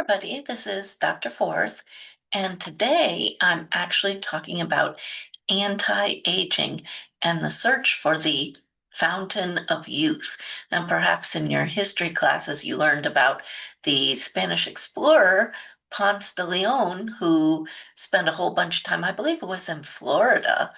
everybody. This is Dr. Forth, and today I'm actually talking about anti-aging and the search for the fountain of youth. Now, perhaps in your history classes, you learned about the Spanish explorer Ponce de Leon, who spent a whole bunch of time, I believe it was in Florida,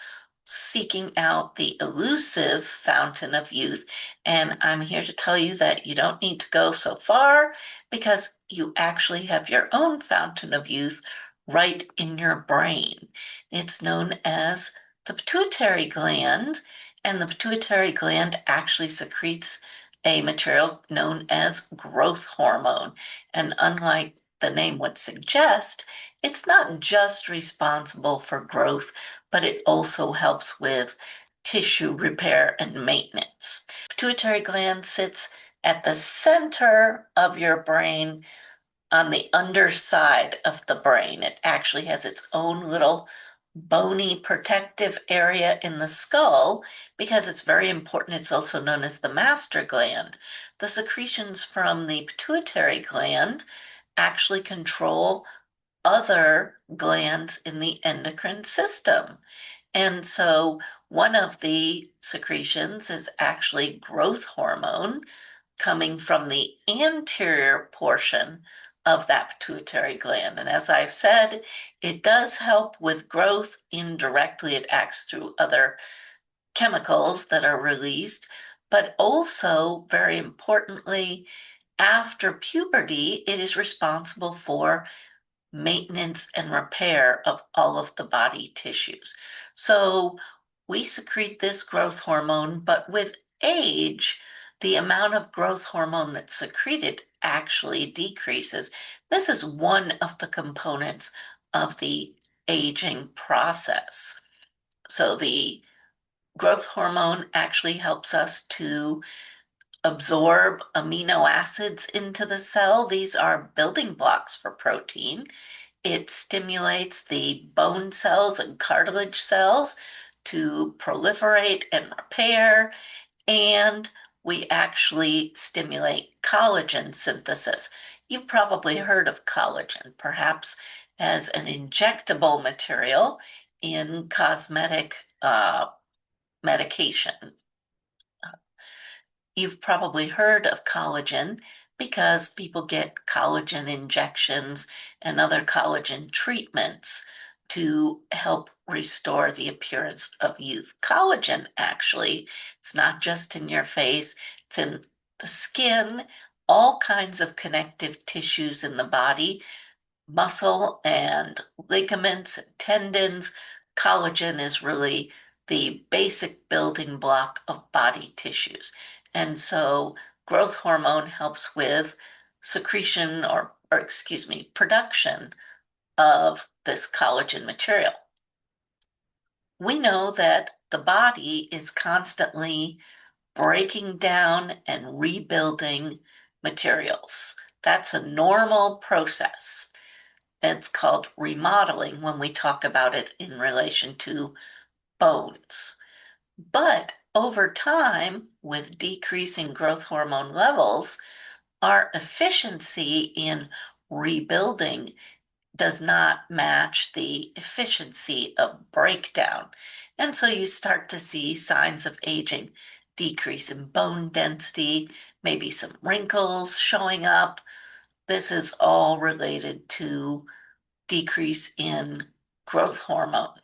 seeking out the elusive fountain of youth. And I'm here to tell you that you don't need to go so far because you actually have your own fountain of youth right in your brain. It's known as the pituitary gland, and the pituitary gland actually secretes a material known as growth hormone. And unlike the name would suggest, it's not just responsible for growth, but it also helps with tissue repair and maintenance. Pituitary gland sits at the center of your brain on the underside of the brain. It actually has its own little bony protective area in the skull because it's very important. It's also known as the master gland. The secretions from the pituitary gland actually control other glands in the endocrine system. And so one of the secretions is actually growth hormone coming from the anterior portion of that pituitary gland. And as I've said, it does help with growth indirectly. It acts through other chemicals that are released, but also, very importantly, after puberty, it is responsible for maintenance and repair of all of the body tissues. So we secrete this growth hormone, but with age, the amount of growth hormone that's secreted actually decreases. This is one of the components of the aging process. So the growth hormone actually helps us to absorb amino acids into the cell. These are building blocks for protein. It stimulates the bone cells and cartilage cells to proliferate and repair, and we actually stimulate collagen synthesis. You've probably heard of collagen, perhaps as an injectable material in cosmetic medication. You've probably heard of collagen because people get collagen injections and other collagen treatments to help restore the appearance of youth. Collagen, actually, it's not just in your face, it's in the skin, all kinds of connective tissues in the body, muscle and ligaments and tendons. Collagen is really the basic building block of body tissues. And so growth hormone helps with secretion or excuse me, production of this collagen material. We know that the body is constantly breaking down and rebuilding materials. That's a normal process. It's called remodeling when we talk about it in relation to bones. But over time, with decreasing growth hormone levels, our efficiency in rebuilding does not match the efficiency of breakdown. And so you start to see signs of aging, decrease in bone density, maybe some wrinkles showing up. This is all related to decrease in growth hormone.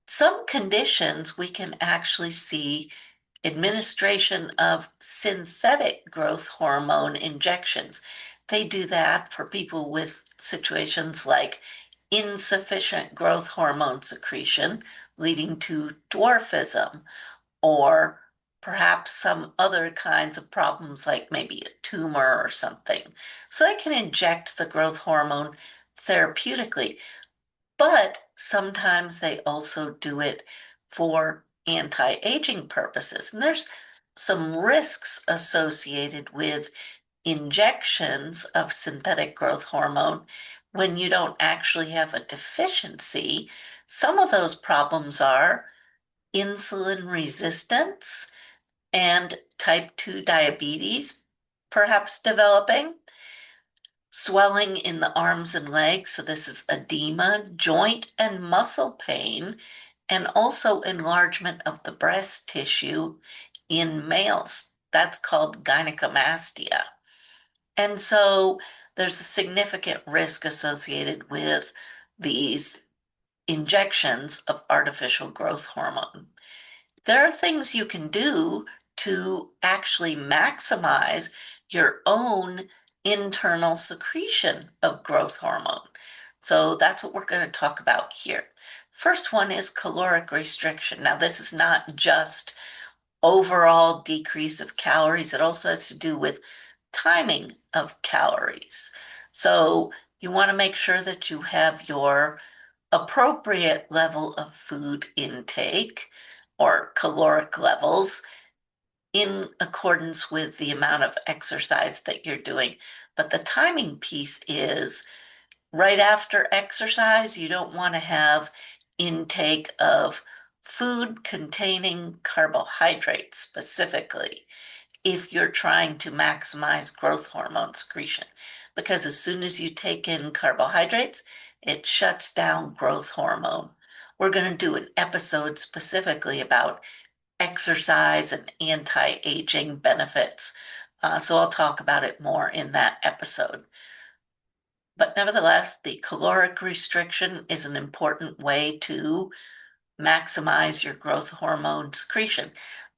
Some conditions we can actually see administration of synthetic growth hormone injections. They do that for people with situations like insufficient growth hormone secretion, leading to dwarfism, or perhaps some other kinds of problems like maybe a tumor or something. So they can inject the growth hormone therapeutically, but sometimes they also do it for anti-aging purposes. And there's some risks associated with injections of synthetic growth hormone when you don't actually have a deficiency. Some of those problems are insulin resistance and type 2 diabetes perhaps developing. swelling in the arms and legs. So this is edema, joint and muscle pain, and also enlargement of the breast tissue in males. That's called gynecomastia. And so there's a significant risk associated with these injections of artificial growth hormone. There are things you can do to actually maximize your own internal secretion of growth hormone. So that's what we're going to talk about here. First one is caloric restriction. Now, this is not just overall decrease of calories, it also has to do with timing of calories. So you want to make sure that you have your appropriate level of food intake or caloric levels in accordance with the amount of exercise that you're doing. But the timing piece is right after exercise, you don't want to have intake of food containing carbohydrates specifically if you're trying to maximize growth hormone secretion. Because as soon as you take in carbohydrates, it shuts down growth hormone. We're going to do an episode specifically about exercise and anti-aging benefits. So I'll talk about it more in that episode. But nevertheless, the caloric restriction is an important way to maximize your growth hormone secretion.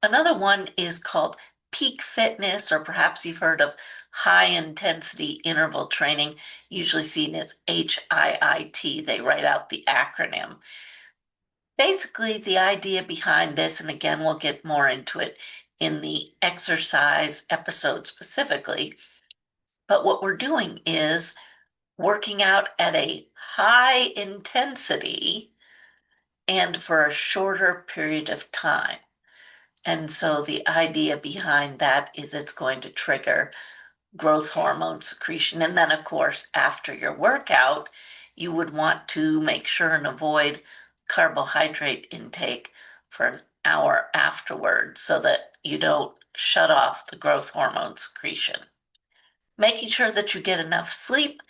Another one is called peak fitness, or perhaps you've heard of high intensity interval training, usually seen as HIIT. They write out the acronym. Basically, the idea behind this, and again, we'll get more into it in the exercise episode specifically, but what we're doing is working out at a high intensity and for a shorter period of time. And so the idea behind that is it's going to trigger growth hormone secretion. And then, of course, after your workout, you would want to make sure and avoid carbohydrate intake for an hour afterwards so that you don't shut off the growth hormone secretion. Making sure that you get enough sleep,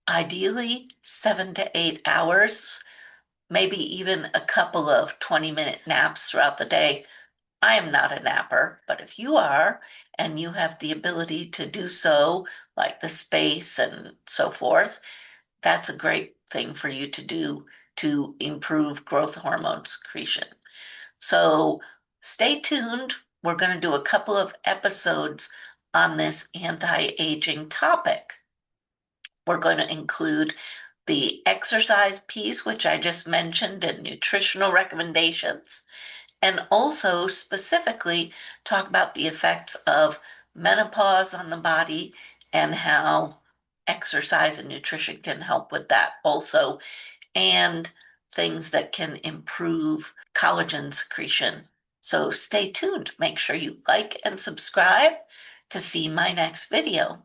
ideally 7 to 8 hours, maybe even a couple of 20-minute naps throughout the day. I am not a napper, but if you are and you have the ability to do so, like the space and so forth, that's a great thing for you to do to improve growth hormone secretion. So stay tuned. We're going to do a couple of episodes on this anti-aging topic. We're going to include the exercise piece, which I just mentioned, and nutritional recommendations, and also specifically talk about the effects of menopause on the body and how exercise and nutrition can help with that also, and things that can improve collagen secretion. So stay tuned. Make sure you like and subscribe to see my next video.